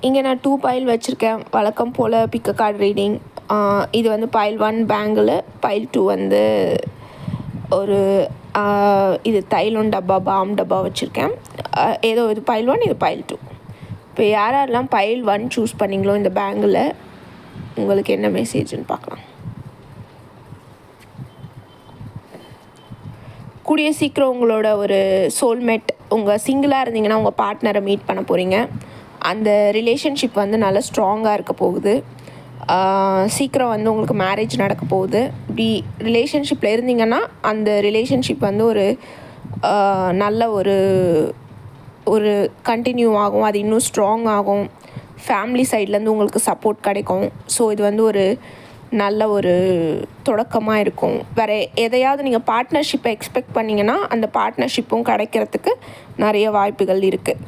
இங்கே நான் 2 பைல் வச்சுருக்கேன். வழக்கம் போல் பிக் அ கார்டு ரீடிங். இது வந்து பைல் 1 பேங்கிள், பைல் 2 வந்து ஒரு இது தைலம் டப்பா, பாம் டப்பா வச்சுருக்கேன். ஏதோ இது பைல் 1, இது பைல் 2. இப்போ யாரெல்லாம் பைல் 1 சூஸ் பண்ணிங்களோ இந்த பேங்கில், உங்களுக்கு என்ன மெசேஜ்னு பார்க்கலாம். கூடிய சீக்கிரம் உங்களோட ஒரு சோல்மேட், உங்கள் சிங்கிளாக இருந்தீங்கன்னா உங்கள் பார்ட்னரை மீட் பண்ண போகிறீங்க. அந்த ரிலேஷன்ஷிப் வந்து நல்லா ஸ்ட்ராங்காக இருக்க போகுது. சீக்கிரம் வந்து உங்களுக்கு மேரேஜ் நடக்க போகுது. இப்படி ரிலேஷன்ஷிப்பில் இருந்தீங்கன்னா அந்த ரிலேஷன்ஷிப் வந்து ஒரு நல்ல ஒரு கண்டினியூ ஆகும். அது இன்னும் ஸ்ட்ராங் ஆகும். ஃபேமிலி சைட்லேருந்து உங்களுக்கு சப்போர்ட் கிடைக்கும். ஸோ இது வந்து ஒரு நல்ல ஒரு தொடக்கமாக இருக்கும். வேறு எதையாவது நீங்கள் பார்ட்னர்ஷிப்பை எக்ஸ்பெக்ட் பண்ணிங்கன்னா அந்த பார்ட்னர்ஷிப்பும் கிடைக்கிறதுக்கு நிறைய வாய்ப்புகள் இருக்குது.